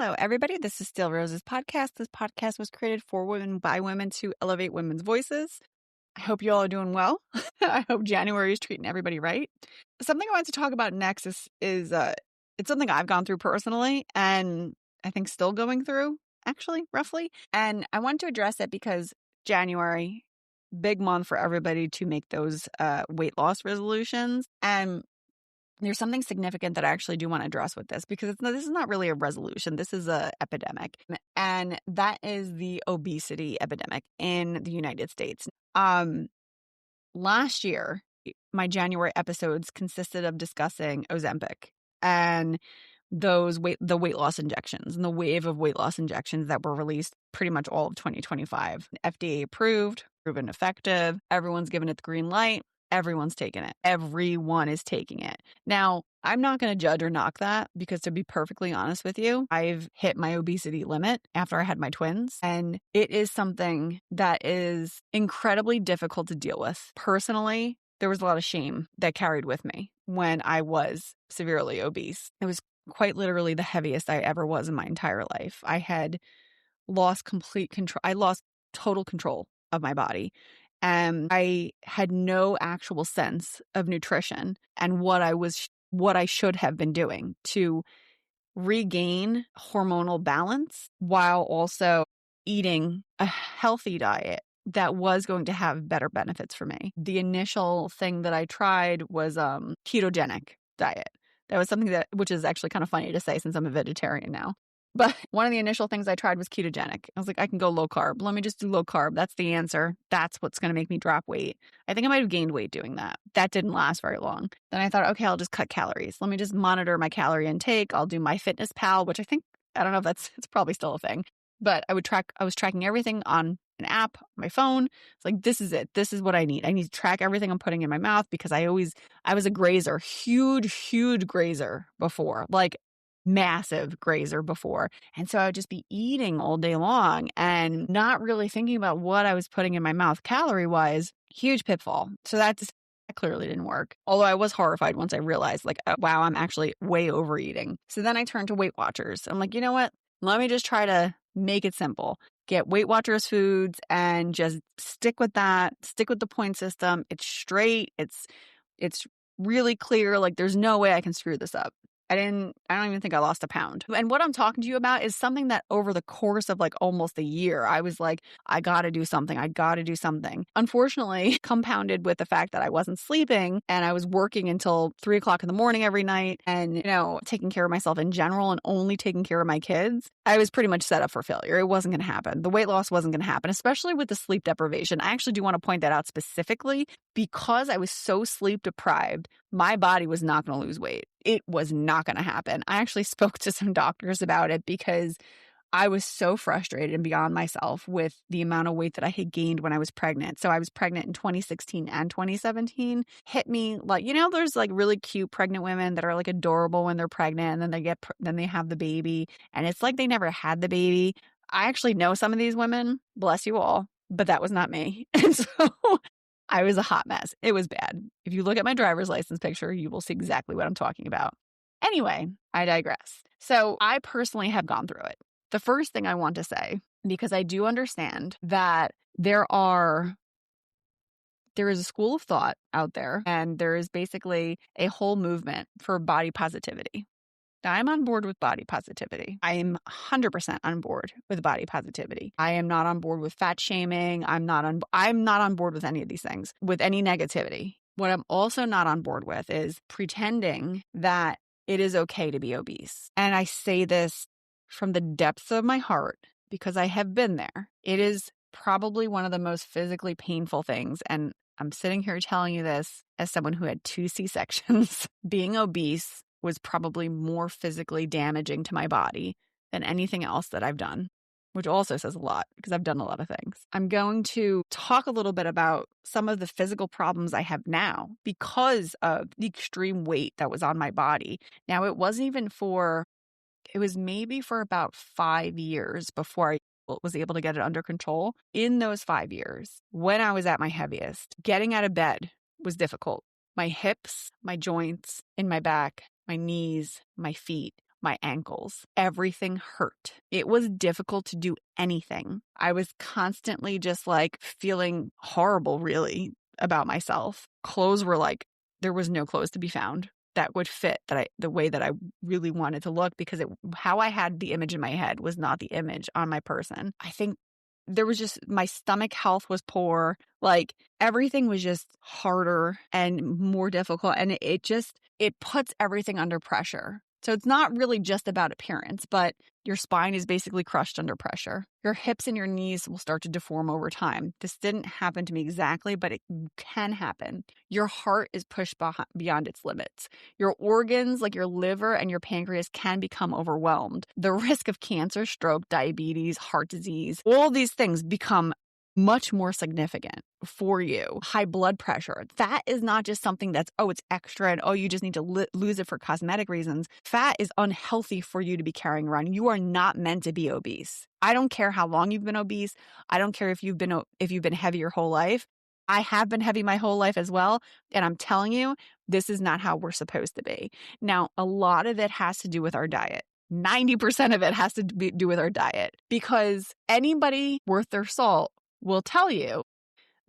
Hello, everybody. This is Still Rose's podcast. This podcast was created for women by women to elevate women's voices. I hope you all are doing well. I hope January is treating everybody right. Something I want to talk about next is it's something I've gone through personally and I think still going through, actually, roughly. And I want to address it because January, big month for everybody to make those weight loss resolutions. And there's something significant that I actually do want to address with this because this is not really a resolution. This is an epidemic. And that is the obesity epidemic in the United States. Last year, my January episodes consisted of discussing Ozempic and the weight loss injections and the wave of weight loss injections that were released pretty much all of 2025. FDA approved, proven effective. Everyone's given it the green light. Everyone's taking it. Everyone is taking it. Now, I'm not going to judge or knock that because, to be perfectly honest with you, I've hit my obesity limit after I had my twins. And it is something that is incredibly difficult to deal with. Personally, there was a lot of shame that carried with me when I was severely obese. It was quite literally the heaviest I ever was in my entire life. I had lost complete control. I lost total control of my body. And I had no actual sense of nutrition and what I should have been doing to regain hormonal balance while also eating a healthy diet that was going to have better benefits for me. The initial thing that I tried was ketogenic diet. That was something which is actually kind of funny to say since I'm a vegetarian now. But one of the initial things I tried was ketogenic. I was like, I can go low carb. Let me just do low carb. That's the answer. That's what's going to make me drop weight. I think I might have gained weight doing that. That didn't last very long. Then I thought, okay, I'll just cut calories. Let me just monitor my calorie intake. I'll do MyFitnessPal, which I don't know if it's probably still a thing. But I was tracking everything on an app, on my phone. It's like, this is it. This is what I need. I need to track everything I'm putting in my mouth because I was a grazer, huge grazer before, like massive grazer before. And so I would just be eating all day long and not really thinking about what I was putting in my mouth calorie wise. Huge pitfall. So that clearly didn't work. Although I was horrified once I realized like, wow, I'm actually way overeating. So then I turned to Weight Watchers. I'm like, you know what? Let me just try to make it simple. Get Weight Watchers foods and just stick with that. Stick with the point system. It's straight. It's really clear. Like there's no way I can screw this up. I don't even think I lost a pound. And what I'm talking to you about is something that over the course of like almost a year, I was like, I got to do something. Unfortunately, compounded with the fact that I wasn't sleeping and I was working until 3 o'clock in the morning every night and, taking care of myself in general and only taking care of my kids, I was pretty much set up for failure. It wasn't going to happen. The weight loss wasn't going to happen, especially with the sleep deprivation. I actually do want to point that out specifically because I was so sleep deprived, my body was not going to lose weight. It was not going to happen. I actually spoke to some doctors about it because I was so frustrated and beyond myself with the amount of weight that I had gained when I was pregnant. So I was pregnant in 2016 and 2017. Hit me like, there's like really cute pregnant women that are like adorable when they're pregnant and then they have the baby and it's like they never had the baby. I actually know some of these women, bless you all, but that was not me. And so I was a hot mess. It was bad. If you look at my driver's license picture, you will see exactly what I'm talking about. Anyway, I digress. So I personally have gone through it. The first thing I want to say, because I do understand that there is a school of thought out there, and there is basically a whole movement for body positivity. Now, I'm on board with body positivity. I am 100% on board with body positivity. I am not on board with fat shaming. I'm not on board with any of these things, with any negativity. What I'm also not on board with is pretending that it is okay to be obese. And I say this from the depths of my heart because I have been there. It is probably one of the most physically painful things. And I'm sitting here telling you this as someone who had 2 C-sections. Being obese was probably more physically damaging to my body than anything else that I've done, which also says a lot because I've done a lot of things. I'm going to talk a little bit about some of the physical problems I have now because of the extreme weight that was on my body. Now, it was maybe for about 5 years before I was able to get it under control. In those 5 years, when I was at my heaviest, getting out of bed was difficult. My hips, my joints in my back, my knees, my feet my ankles. Everything hurt. It was difficult to do anything. I was constantly just like feeling horrible, really, about myself. Clothes were like, there was no clothes to be found that would fit the way that I really wanted to look, because how I had the image in my head was not the image on my person. I think there was just, my stomach health was poor. Like everything was just harder and more difficult. And it puts everything under pressure. So it's not really just about appearance, but your spine is basically crushed under pressure. Your hips and your knees will start to deform over time. This didn't happen to me exactly, but it can happen. Your heart is pushed beyond its limits. Your organs, like your liver and your pancreas, can become overwhelmed. The risk of cancer, stroke, diabetes, heart disease, all these things become much more significant for you. High blood pressure. That is not just something that's, it's extra and, you just need to lose it for cosmetic reasons. Fat is unhealthy for you to be carrying around. You are not meant to be obese. I don't care how long you've been obese. I don't care if you've been heavy your whole life. I have been heavy my whole life as well. And I'm telling you, this is not how we're supposed to be. Now, a lot of it has to do with our diet. 90% of it has to do with our diet, because anybody worth their salt will tell you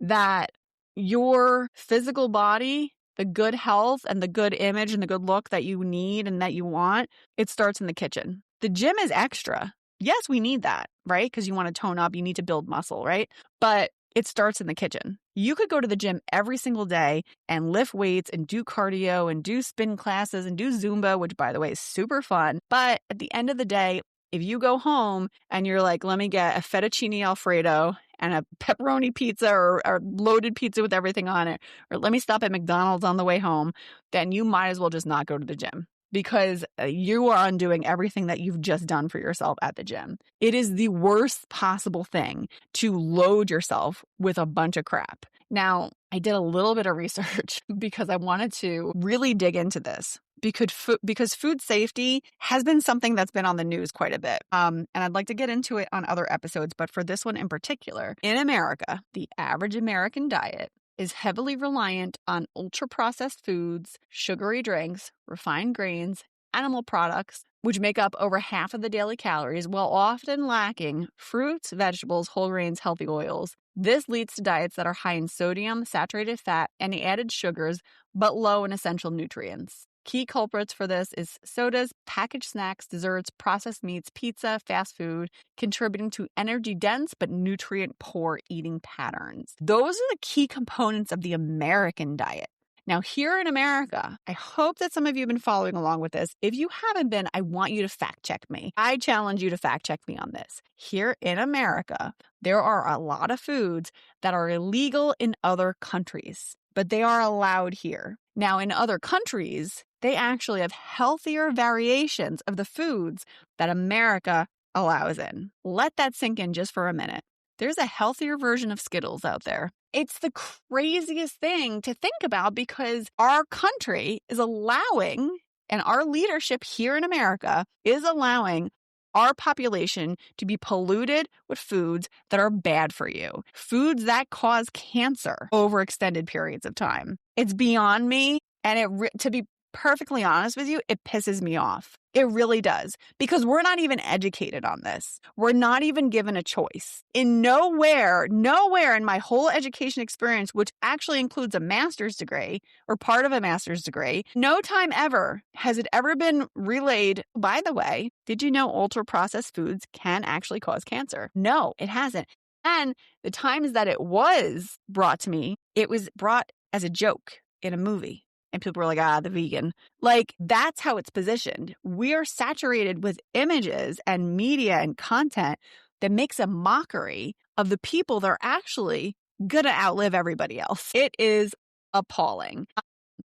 that your physical body, the good health and the good image and the good look that you need and that you want, it starts in the kitchen. The gym is extra. Yes, we need that, right? Because you want to tone up, you need to build muscle, right? But it starts in the kitchen. You could go to the gym every single day and lift weights and do cardio and do spin classes and do Zumba, which, by the way, is super fun. But at the end of the day, if you go home and you're like, let me get a fettuccine Alfredo and a pepperoni pizza or loaded pizza with everything on it, or let me stop at McDonald's on the way home, then you might as well just not go to the gym, because you are undoing everything that you've just done for yourself at the gym. It is the worst possible thing to load yourself with a bunch of crap. Now, I did a little bit of research because I wanted to really dig into this, because food safety has been something that's been on the news quite a bit. And I'd like to get into it on other episodes, but for this one in particular, in America, the average American diet is heavily reliant on ultra-processed foods, sugary drinks, refined grains, animal products, which make up over half of the daily calories, while often lacking fruits, vegetables, whole grains, healthy oils. This leads to diets that are high in sodium, saturated fat, and the added sugars, but low in essential nutrients. Key culprits for this is sodas, packaged snacks, desserts, processed meats, pizza, fast food, contributing to energy-dense but nutrient-poor eating patterns. Those are the key components of the American diet. Now, here in America, I hope that some of you have been following along with this. If you haven't been, I want you to fact check me. I challenge you to fact check me on this. Here in America, there are a lot of foods that are illegal in other countries, but they are allowed here. Now, in other countries, they actually have healthier variations of the foods that America allows in. Let that sink in just for a minute. There's a healthier version of Skittles out there. It's the craziest thing to think about, because our country is allowing, and our leadership here in America is allowing our population to be polluted with foods that are bad for you, foods that cause cancer over extended periods of time. It's beyond me, and to be perfectly honest with you, it pisses me off. It really does, because we're not even educated on this. We're not even given a choice. Nowhere in my whole education experience, which actually includes a master's degree or part of a master's degree, no time ever has it ever been relayed, by the way, did you know ultra-processed foods can actually cause cancer? No, it hasn't. And the times that it was brought to me, it was brought as a joke in a movie. And people were like, the vegan. Like, that's how it's positioned. We are saturated with images and media and content that makes a mockery of the people that are actually going to outlive everybody else. It is appalling.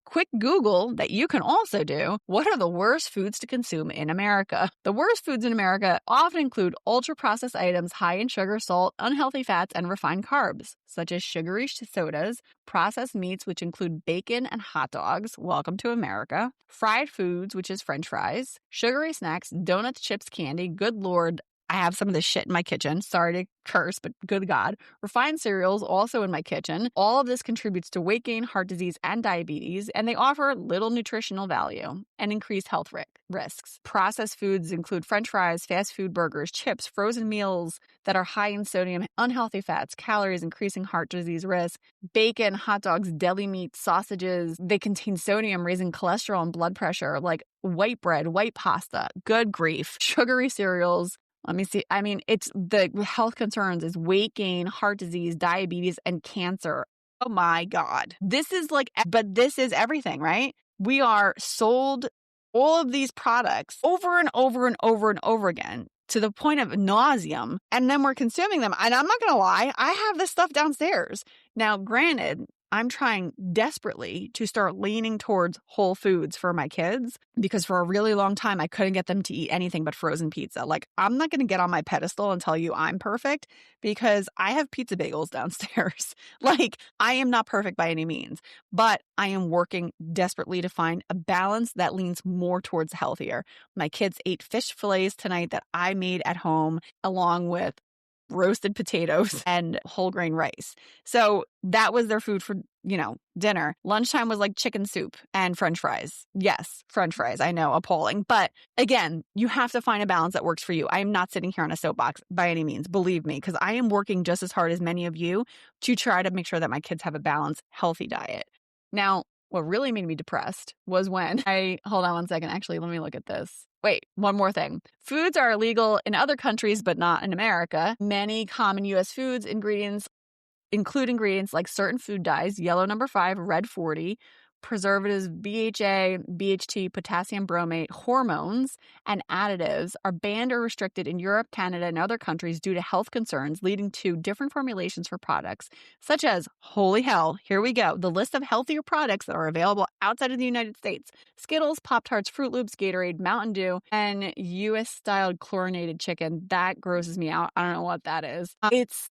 Quick Google that you can also do. What are the worst foods to consume in America? The worst foods in America often include ultra-processed items high in sugar, salt, unhealthy fats, and refined carbs, such as sugary sodas, processed meats, which include bacon and hot dogs, welcome to America, fried foods, which is French fries, sugary snacks, donuts, chips, candy, good Lord, I have some of this shit in my kitchen. Sorry to curse, but good God. Refined cereals also in my kitchen. All of this contributes to weight gain, heart disease, and diabetes, and they offer little nutritional value and increased health risks. Processed foods include French fries, fast food burgers, chips, frozen meals that are high in sodium, unhealthy fats, calories, increasing heart disease risk, bacon, hot dogs, deli meat, sausages. They contain sodium, raising cholesterol and blood pressure, like white bread, white pasta, good grief, sugary cereals. Let me see. I mean, it's the health concerns is weight gain, heart disease, diabetes, and cancer. Oh my God. This is but this is everything, right? We are sold all of these products over and over and over and over again to the point of nauseum, and then we're consuming them. And I'm not going to lie, I have this stuff downstairs. Now, granted, I'm trying desperately to start leaning towards whole foods for my kids because for a really long time, I couldn't get them to eat anything but frozen pizza. Like, I'm not going to get on my pedestal and tell you I'm perfect because I have pizza bagels downstairs. Like, I am not perfect by any means, but I am working desperately to find a balance that leans more towards healthier. My kids ate fish fillets tonight that I made at home along with roasted potatoes and whole grain rice. So that was their food for, dinner. Lunchtime was like chicken soup and French fries. Yes, French fries. I know, appalling. But again, you have to find a balance that works for you. I am not sitting here on a soapbox by any means, believe me, because I am working just as hard as many of you to try to make sure that my kids have a balanced, healthy diet. Now, what really made me depressed was when hold on one second. Actually, let me look at this. Wait, one more thing. Foods are illegal in other countries, but not in America. Many common U.S. foods include ingredients like certain food dyes, yellow number 5, red 40, preservatives, BHA, BHT, potassium bromate, hormones, and additives are banned or restricted in Europe, Canada, and other countries due to health concerns, leading to different formulations for products, such as, holy hell, here we go, the list of healthier products that are available outside of the United States: Skittles, Pop-Tarts, Fruit Loops, Gatorade, Mountain Dew, and U.S.-styled chlorinated chicken. That grosses me out. I don't know what that is. It's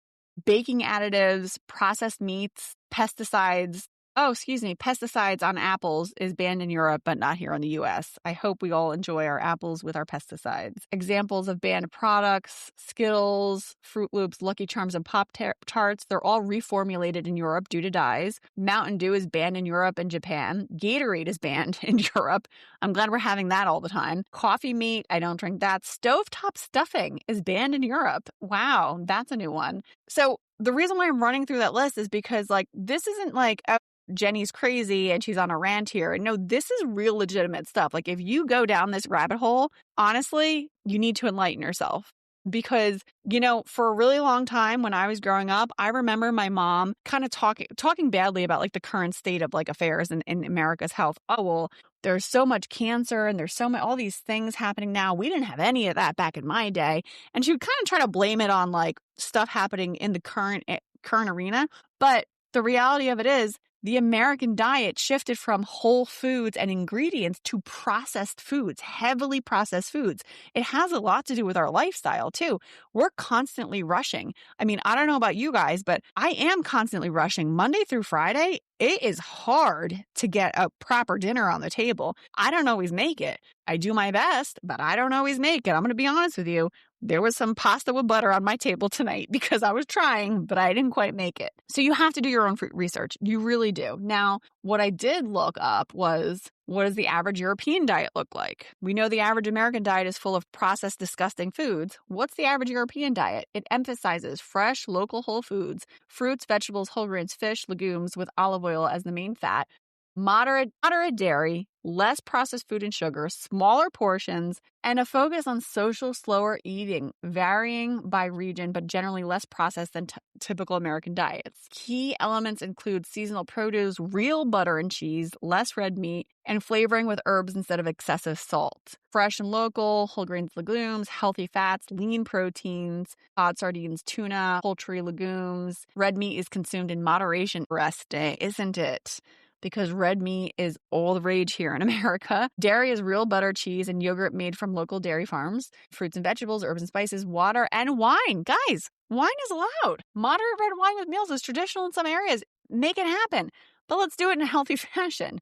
baking additives, processed meats, pesticides. Pesticides on apples is banned in Europe, but not here in the U.S. I hope we all enjoy our apples with our pesticides. Examples of banned products: Skittles, Fruit Loops, Lucky Charms, and Pop-Tarts. They're all reformulated in Europe due to dyes. Mountain Dew is banned in Europe and Japan. Gatorade is banned in Europe. I'm glad we're having that all the time. Coffee meat, I don't drink that. Stovetop stuffing is banned in Europe. Wow, that's a new one. So the reason why I'm running through that list is because, this isn't Jenny's crazy and she's on a rant here. No, this is real legitimate stuff. Like, if you go down this rabbit hole, honestly, you need to enlighten yourself. Because, for a really long time when I was growing up, I remember my mom kind of talking badly about the current state of affairs in America's health. Oh, well, there's so much cancer and there's all these things happening now. We didn't have any of that back in my day. And she would kind of try to blame it on stuff happening in the current arena. But the reality of it is, the American diet shifted from whole foods and ingredients to processed foods, heavily processed foods. It has a lot to do with our lifestyle, too. We're constantly rushing. I mean, I don't know about you guys, but I am constantly rushing. Monday through Friday, it is hard to get a proper dinner on the table. I don't always make it. I do my best, but I don't always make it. I'm going to be honest with you. There was some pasta with butter on my table tonight because I was trying, but I didn't quite make it. So you have to do your own research. You really do. Now, what I did look up was, what does the average European diet look like? We know the average American diet is full of processed, disgusting foods. What's the average European diet? It emphasizes fresh, local whole foods, fruits, vegetables, whole grains, fish, legumes with olive oil as the main fat, moderate dairy, less processed food and sugar, smaller portions, and a focus on social, slower eating, varying by region, but generally less processed than typical American diets. Key elements include seasonal produce, real butter and cheese, less red meat, and flavoring with herbs instead of excessive salt. Fresh and local, whole grains, legumes, healthy fats, lean proteins, cod, sardines, tuna, poultry, legumes. Red meat is consumed in moderation. Rest day, isn't it? Because red meat is all the rage here in America. Dairy is real butter, cheese, and yogurt made from local dairy farms. Fruits and vegetables, herbs and spices, water, and wine. Guys, wine is allowed. Moderate red wine with meals is traditional in some areas. Make it happen. But let's do it in a healthy fashion.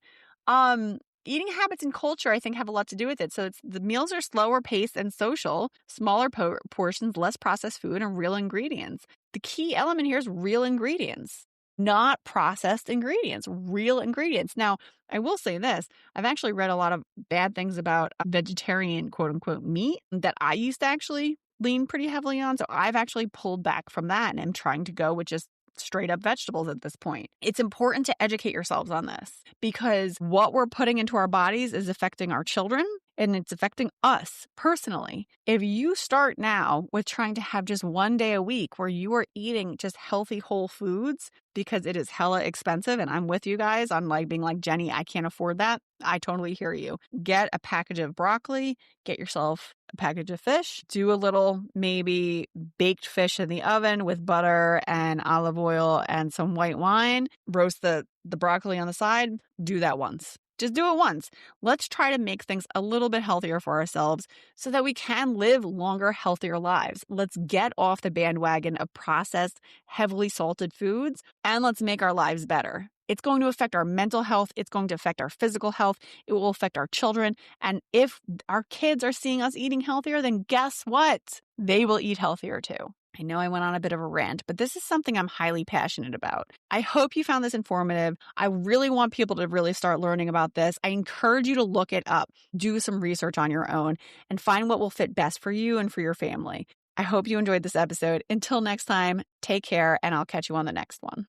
Eating habits and culture, I think, have a lot to do with it. So the meals are slower paced and social, smaller portions, less processed food, and real ingredients. The key element here is real ingredients, not processed ingredients, real ingredients. Now, I will say this. I've actually read a lot of bad things about vegetarian, quote unquote, meat that I used to actually lean pretty heavily on. So I've actually pulled back from that and am trying to go with just straight up vegetables at this point. It's important to educate yourselves on this because what we're putting into our bodies is affecting our children and it's affecting us personally. If you start now with trying to have just one day a week where you are eating just healthy whole foods because it is hella expensive, and I'm with you guys on like being like, Jenny, I can't afford that. I totally hear you. Get a package of broccoli, get yourself a package of fish, do a little maybe baked fish in the oven with butter and olive oil and some white wine, roast the broccoli on the side, do that once. Just do it once. Let's try to make things a little bit healthier for ourselves so that we can live longer, healthier lives. Let's get off the bandwagon of processed, heavily salted foods, and let's make our lives better. It's going to affect our mental health. It's going to affect our physical health. It will affect our children. And if our kids are seeing us eating healthier, then guess what? They will eat healthier too. I know I went on a bit of a rant, but this is something I'm highly passionate about. I hope you found this informative. I really want people to really start learning about this. I encourage you to look it up, do some research on your own, and find what will fit best for you and for your family. I hope you enjoyed this episode. Until next time, take care, and I'll catch you on the next one.